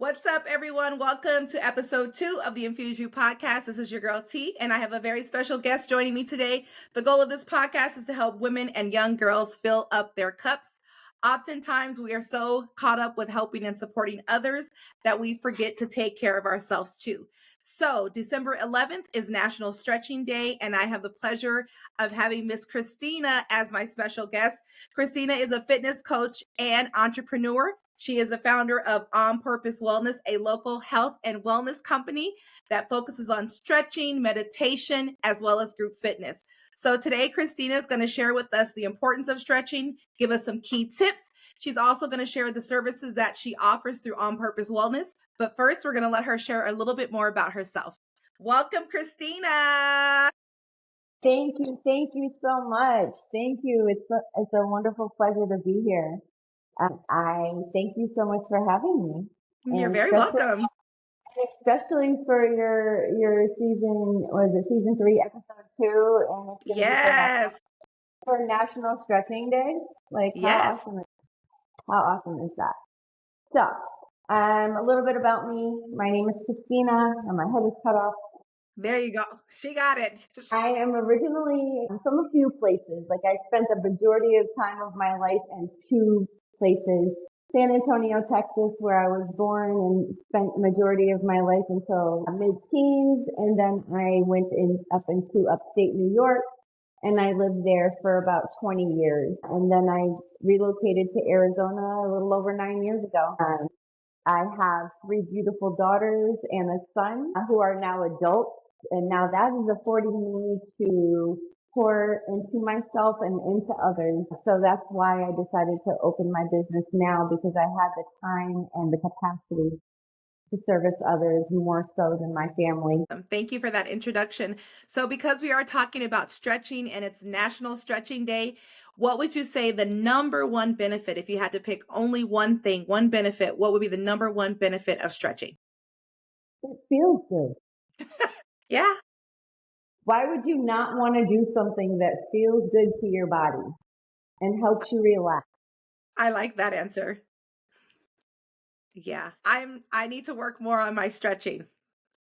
What's up, everyone? Welcome to episode 2 of the Infuse podcast. This is your girl T, and I have a very special guest joining me today. The goal of this podcast is to help women and young girls fill up their cups. Oftentimes, we are so caught up with helping and supporting others that we forget to take care of ourselves too. So, December 11th is National Stretching Day, and I have the pleasure of having Miss Christina as my special guest. Christina is a fitness coach and entrepreneur. She is the founder of On Purpose Wellness, a local health and wellness company that focuses on stretching, meditation, as well as group fitness. So today, Christina is going to share with us the importance of stretching, give us some key tips. She's also going to share the services that she offers through On Purpose Wellness. But first, we're going to let her share a little bit more about herself. Welcome, Christina. Thank you. Thank you so much. Thank you. It's a wonderful pleasure to be here. I thank you so much for having me, You're and very welcome. especially for your season, or the season 3, episode 2, and it's going to be Yes. for National Stretching Day. Like Yes. how awesome is that? So, a little bit about me. My name is Christina, and my head is cut off. There you go. She got it. I am originally from a few places. Like, I spent the majority of time of my life in 2 places. San Antonio, Texas, where I was born and spent the majority of my life until mid-teens. And then I went up into upstate New York, and I lived there for about 20 years. And then I relocated to Arizona a little over 9 years ago. I have 3 beautiful daughters and a son who are now adults. And now that is affording me to pour into myself and into others. So that's why I decided to open my business now, because I had the time and the capacity to service others more so than my family. Thank you for that introduction. So, because we are talking about stretching and it's National Stretching Day, what would you say the number one benefit, if you had to pick only one thing, one benefit, what would be the number one benefit of stretching? It feels good. Yeah, Why would you not want to do something that feels good to your body and helps you relax? I like that answer. Yeah, I need to work more on my stretching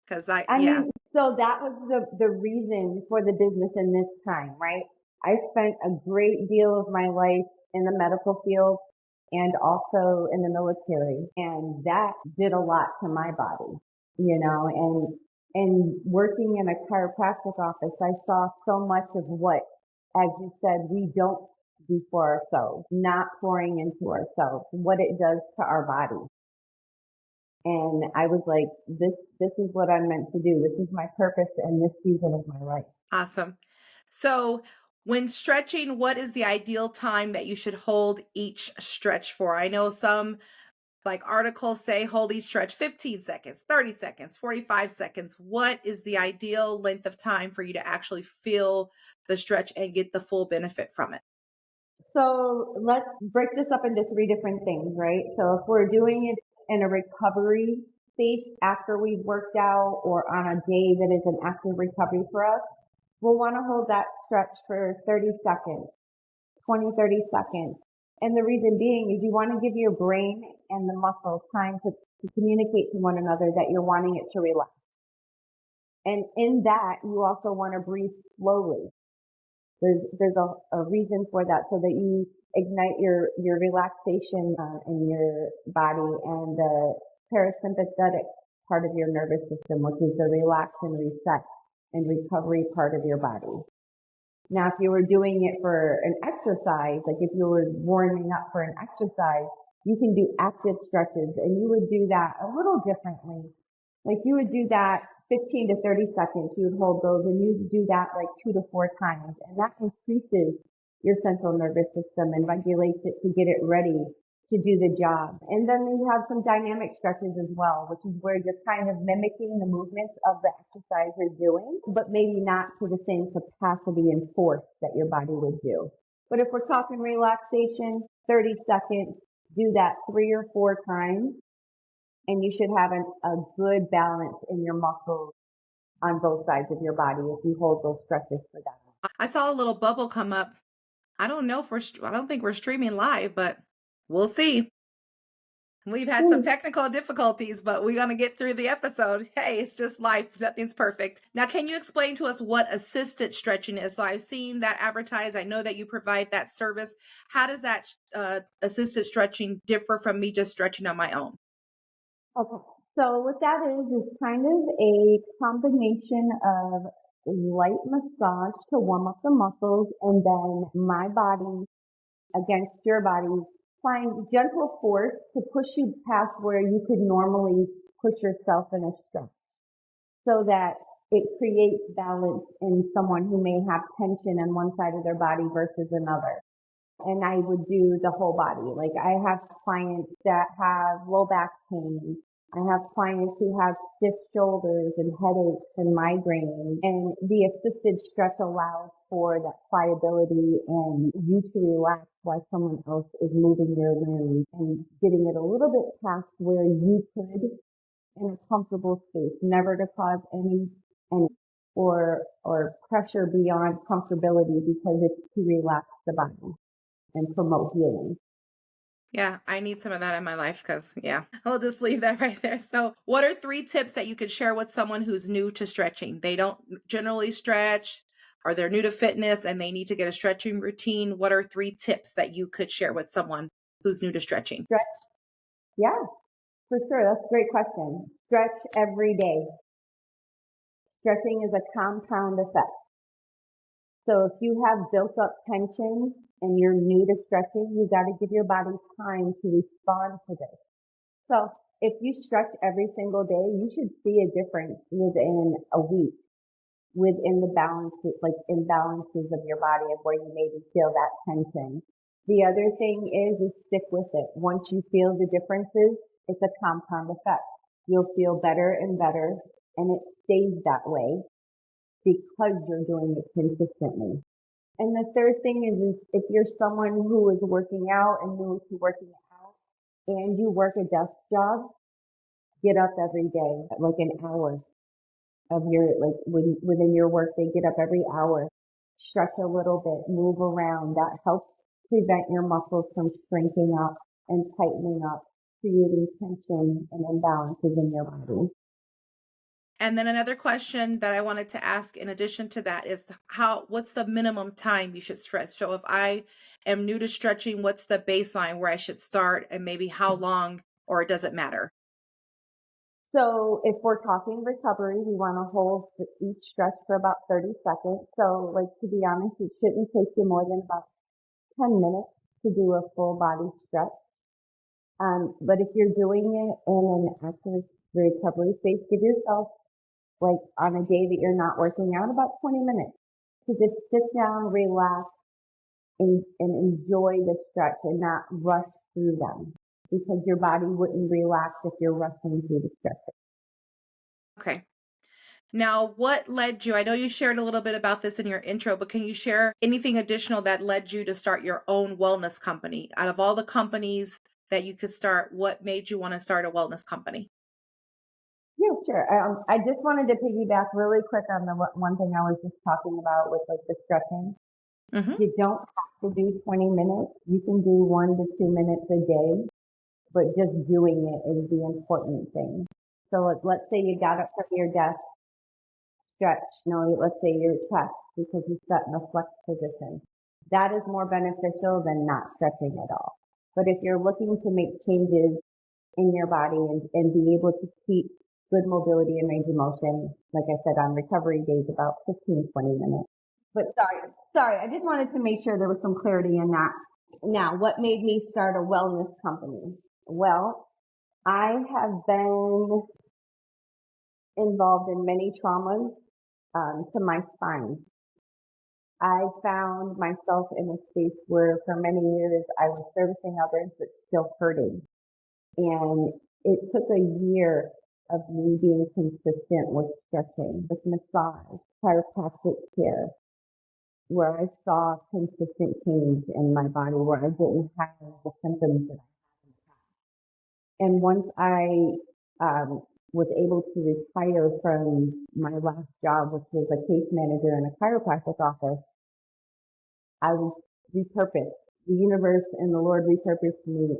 because I yeah. mean, so that was the reason for the business in this time, right? I spent a great deal of my life in the medical field and also in the military, and that did a lot to my body, and working in a chiropractic office, I saw so much of what, as you said, we don't do for ourselves, not pouring into ourselves, what it does to our body. And I was like, this is what I'm meant to do. This is my purpose in this season of my life. Awesome. So, when stretching, what is the ideal time that you should hold each stretch for? I know some like articles say hold each stretch 15 seconds, 30 seconds, 45 seconds. What is the ideal length of time for you to actually feel the stretch and get the full benefit from it? So let's break this up into 3 different things, right? So if we're doing it in a recovery space after we've worked out, or on a day that is an active recovery for us, we'll want to hold that stretch for 30 seconds, 20, 30 seconds. And the reason being is you want to give your brain and the muscles time to communicate to one another that you're wanting it to relax. And in that, you also want to breathe slowly. There's a reason for that, so that you ignite your relaxation in your body, and the parasympathetic part of your nervous system, which is the relax and reset and recovery part of your body. Now, if you were doing it for an exercise, like if you were warming up for an exercise, you can do active stretches, and you would do that a little differently. Like, you would do that 15 to 30 seconds, you would hold those, and you would do that like 2 to 4 times. And that increases your central nervous system and regulates it to get it ready to do the job. And then you have some dynamic stretches as well, which is where you're kind of mimicking the movements of the exercise you're doing, but maybe not to the same capacity and force that your body would do. But if we're talking relaxation, 30 seconds, do that 3 or 4 times, and you should have a good balance in your muscles on both sides of your body if you hold those stretches for that. I saw a little bubble come up. I don't know if I don't think we're streaming live, but we'll see. We've had some technical difficulties, but we're going to get through the episode. Hey, it's just life. Nothing's perfect. Now, can you explain to us what assisted stretching is? So I've seen that advertised. I know that you provide that service. How does that assisted stretching differ from me just stretching on my own? Okay. So what that is kind of a combination of light massage to warm up the muscles and then my body against your body, applying gentle force to push you past where you could normally push yourself in a stretch so that it creates balance in someone who may have tension on one side of their body versus another. And I would do the whole body. Like I have clients that have low back pain. I have clients who have stiff shoulders and headaches and migraines. And the assisted stretch allows for that pliability and you to relax while someone else is moving your limbs and getting it a little bit past where you could in a comfortable space, never to cause any or pressure beyond comfortability because it's to relax the body and promote healing. Yeah, I need some of that in my life because, yeah, I'll just leave that right there. So, what are three tips that you could share with someone who's new to stretching? They don't generally stretch, or they're new to fitness and they need to get a stretching routine. What are three tips that you could share with someone who's new to stretching? Stretch. Yeah, for sure. That's a great question. Stretch every day. Stretching is a compound effect. So if you have built up tension and you're new to stretching, you got to give your body time to respond to this. So if you stretch every single day, you should see a difference within a week within the balances, like imbalances of your body of where you maybe feel that tension. The other thing is stick with it. Once you feel the differences, it's a compound effect. You'll feel better and better and it stays that way because you're doing it consistently. And the third thing is if you're someone who is working out and new to working out and you work a desk job, get up every day, like an hour of your, like within your work day, get up every hour, stretch a little bit, move around. That helps prevent your muscles from shrinking up and tightening up, creating tension and imbalances in your body. And then another question that I wanted to ask in addition to that is what's the minimum time you should stretch? So if I am new to stretching, what's the baseline where I should start and maybe how long, or does it matter? So if we're talking recovery, we want to hold each stretch for about 30 seconds. So like to be honest, it shouldn't take you more than about 10 minutes to do a full body stretch. But if you're doing it in an active recovery space, give yourself like on a day that you're not working out about 20 minutes to just sit down, relax and enjoy the stretch and not rush through them because your body wouldn't relax if you're rushing through the stretch. Okay. Now, what led you? I know you shared a little bit about this in your intro, but can you share anything additional that led you to start your own wellness company? Out of all the companies that you could start, what made you want to start a wellness company? Yeah, sure. I just wanted to piggyback really quick on the one thing I was just talking about with like the stretching. Hmm. You don't have to do 20 minutes. You can do 1 to 2 minutes a day, but just doing it is the important thing. So let's say you got up from your desk, stretch, let's say your chest because you sat in a flex position. That is more beneficial than not stretching at all. But if you're looking to make changes in your body and be able to keep good mobility and range of motion, like I said, on recovery days, about 15, 20 minutes. But sorry, I just wanted to make sure there was some clarity in that. Now, what made me start a wellness company? Well, I have been involved in many traumas to my spine. I found myself in a space where for many years I was servicing others but still hurting. And it took a year of me being consistent with stretching, with massage, chiropractic care, where I saw consistent change in my body, where I didn't have the symptoms that and once I was able to retire from my last job, which was a case manager in a chiropractic office, I was repurposed. the universe and the Lord repurposed me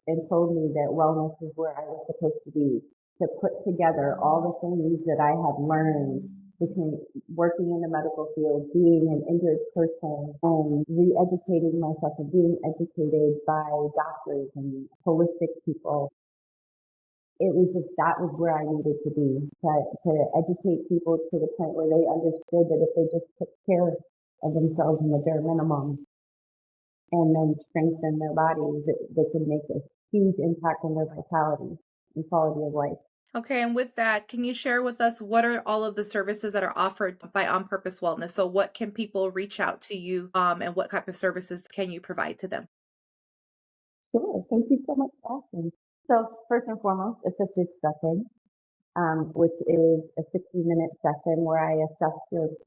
and told me that wellness is where I was supposed to be, to put together all the things that I had learned between working in the medical field, being an injured person, and re-educating myself and being educated by doctors and holistic people. It was just, that was where I needed to be, to educate people to the point where they understood that if they just took care of themselves in the bare minimum and then strengthen their bodies, that they could make a huge impact on their vitality and quality of life. Okay, and with that, can you share with us what are all of the services that are offered by On Purpose Wellness? So what can people reach out to you and what type of services can you provide to them? Sure. Thank you so much for asking. So first and foremost, assisted stretching, which is a 60-minute session where I assess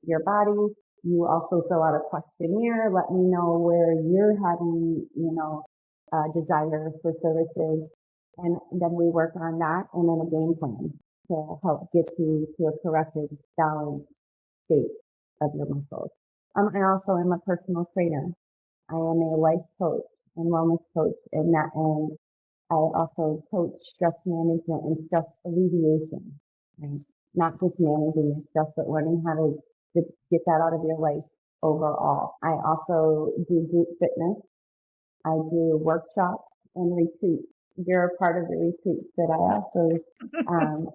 your body. You also fill out a questionnaire. Let me know where you're having, desire for services. And then we work on that and then a game plan to help get you to a corrected, balanced state of your muscles. I also am a personal trainer. I am a life coach and wellness coach, and I also coach stress management and stress alleviation, right? Not just managing your stress, but learning how to get that out of your life overall. I also do group fitness. I do workshops and retreats. You're a part of the retreats that I also um,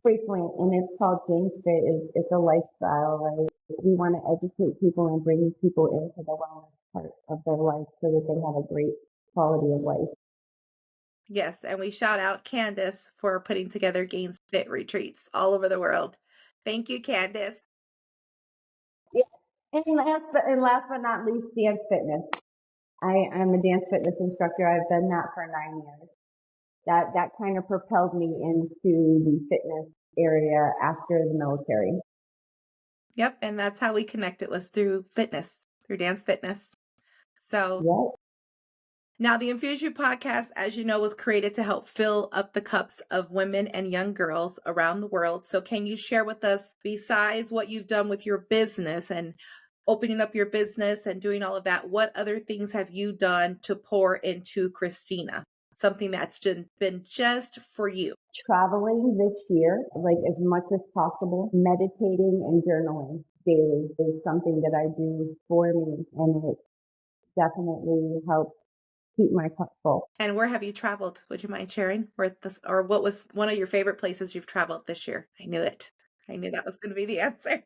frequent, and it's called James Fit. It's a lifestyle, right? We want to educate people and bring people into the wellness part of their life so that they have a great quality of life. Yes, and we shout out Candace for putting together Gains Fit retreats all over the world. Thank you, Candace. Yeah. And last but not least, dance fitness. I'm a dance fitness instructor. I've done that for 9 years. That kind of propelled me into the fitness area after the military. Yep, and that's how we connected was through fitness, through dance fitness. So Yep. now the Infuse You podcast, as you know, was created to help fill up the cups of women and young girls around the world. So can you share with us, besides what you've done with your business and opening up your business and doing all of that, what other things have you done to pour into Christina? Something that's been just for you. Traveling this year, like as much as possible, meditating and journaling daily is something that I do for me, and it definitely helps keep my cup full. And where have you traveled? Would you mind sharing? Or what was one of your favorite places you've traveled this year? I knew it. I knew that was going to be the answer.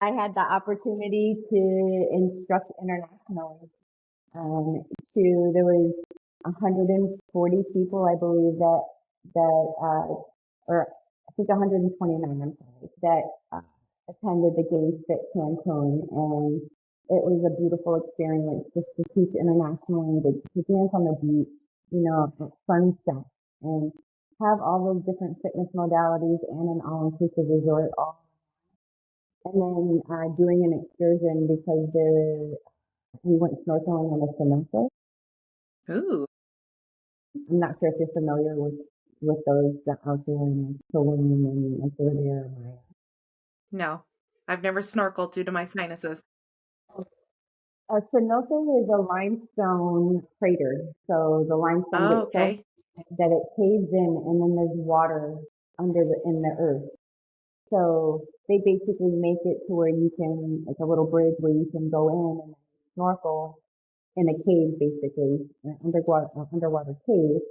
I had the opportunity to instruct internationally. There was 140 people, I believe, or I think 129, I'm sorry, that attended the Games Fit Cancun, and it was a beautiful experience just to teach internationally, to dance on the beach, at sunset, and have all those different fitness modalities and an all-inclusive resort, and then doing an excursion because we went snorkeling in a cenote. Ooh, I'm not sure if you're familiar with those that out there in Tulum and Florida. no. I've never snorkeled due to my sinuses. A cenote is a limestone crater. So the limestone Oh, gets so okay. that it caves in, and then there's water in the earth. So they basically make it to where you can, like a little bridge where you can go in and snorkel in a cave, basically, an underwater cave.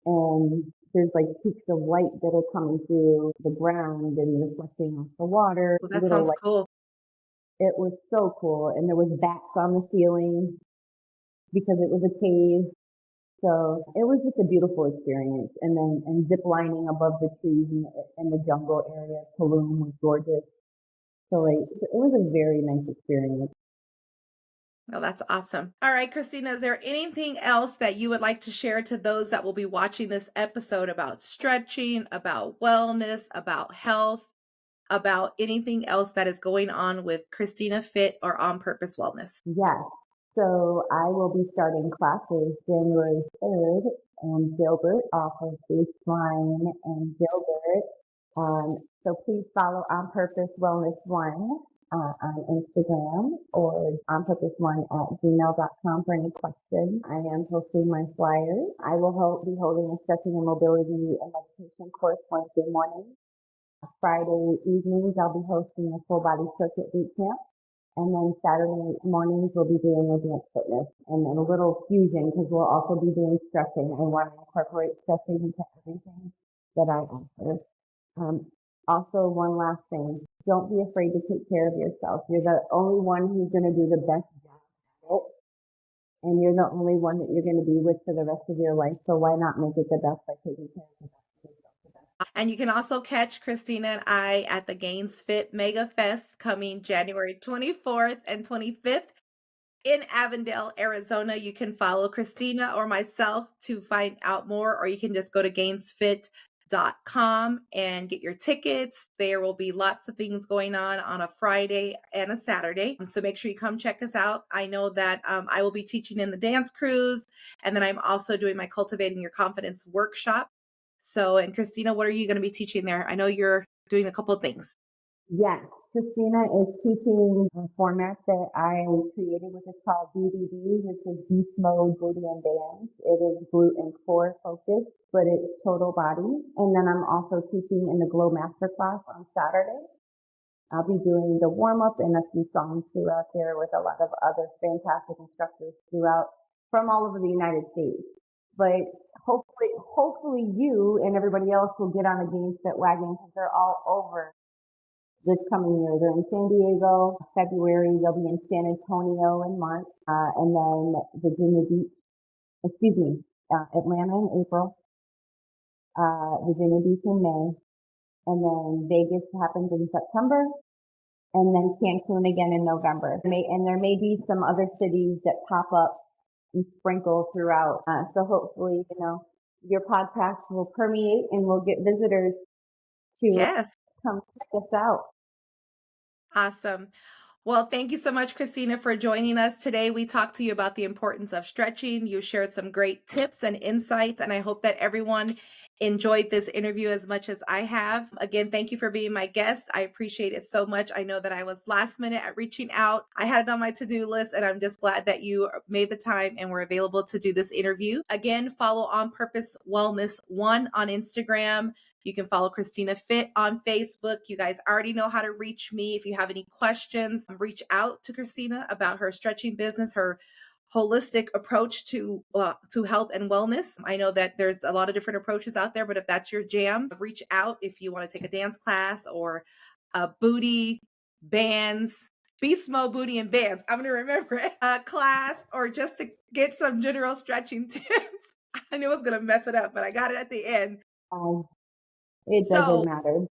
And there's like peaks of light that are coming through the ground and reflecting off the water. Well, that Little sounds like, cool. it was so cool, and there was bats on the ceiling because it was a cave. So it was just a beautiful experience. And zip lining above the trees in the jungle area, Tulum was gorgeous. So like it was a very nice experience. Oh, that's awesome. All right, Christina, is there anything else that you would like to share to those that will be watching this episode about stretching, about wellness, about health, about anything else that is going on with Christina Fit or On Purpose Wellness? Yes. So I will be starting classes January 3rd in Gilbert off of Baseline and Gilbert. So please follow On Purpose Wellness One on Instagram or onpurpose1 at gmail.com for any questions. I am posting my flyers. I will be holding a stretching and mobility and meditation course Wednesday morning. Friday evenings, I'll be hosting a full body circuit boot camp. And then Saturday mornings, we'll be doing advanced fitness and then a little fusion because we'll also be doing stretching. I want to incorporate stretching into everything that I offer. Also, one last thing, don't be afraid to take care of yourself. You're the only one who's going to do the best job at it, and you're the only one that you're going to be with for the rest of your life. So why not make it the best by taking care of yourself the best? And you can also catch Christina and I at the Gains Fit Mega Fest coming January 24th and 25th in Avondale, Arizona. You can follow Christina or myself to find out more, or you can just go to gainsfit.com and get your tickets. There will be lots of things going on a Friday and a Saturday. So make sure you come check us out. I know that I will be teaching in the dance cruise, and then I'm also doing my Cultivating Your Confidence workshop. So, and Christina, what are you going to be teaching there? I know you're doing a couple of things. Yes, Christina is teaching a format that I created, which is called BDD, which is Beast Mode Booty and Bands. It is glute and core focused, but it's total body. And then I'm also teaching in the Glow Masterclass on Saturday. I'll be doing the warm up and a few songs throughout there with a lot of other fantastic instructors throughout from all over the United States. But hopefully you and everybody else will get on the Gains Fit wagon because they're all over this coming year. They're in San Diego, February. They'll be in San Antonio in March, and then Virginia Beach, Atlanta in April, Virginia Beach in May, and then Vegas happens in September, and then Cancun again in November. And there may be some other cities that pop up and sprinkle throughout. So hopefully, your podcast will permeate and we'll get visitors to Yes. come check us out. Awesome. Well, thank you so much, Christina, for joining us today. We talked to you about the importance of stretching. You shared some great tips and insights, and I hope that everyone enjoyed this interview as much as I have. Again, thank you for being my guest. I appreciate it so much. I know that I was last minute at reaching out. I had it on my to-do list, and I'm just glad that you made the time and were available to do this interview. Again, follow On Purpose Wellness 1 on Instagram. You can follow Christina Fit on Facebook. You guys already know how to reach me. If you have any questions, reach out to Christina about her stretching business, her holistic approach to health and wellness. I know that there's a lot of different approaches out there, but if that's your jam, reach out if you want to take a dance class or a booty, bands, beast mode booty and bands. I'm going to remember it. A class or just to get some general stretching tips. I knew I was going to mess it up, but I got it at the end. It doesn't matter.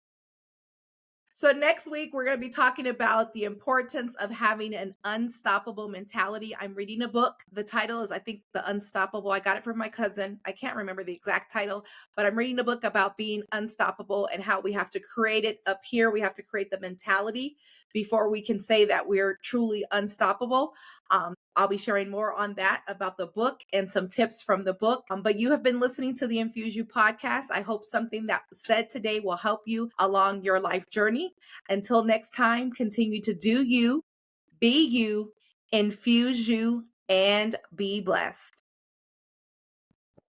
So next week, we're going to be talking about the importance of having an unstoppable mentality. I'm reading a book. The title is, I think, The Unstoppable. I got it from my cousin. I can't remember the exact title, but I'm reading a book about being unstoppable and how we have to create it up here. We have to create the mentality before we can say that we're truly unstoppable. I'll be sharing more on that about the book and some tips from the book. But you have been listening to the Infuse You podcast. I hope something that was said today will help you along your life journey. Until next time, continue to do you, be you, infuse you, and be blessed.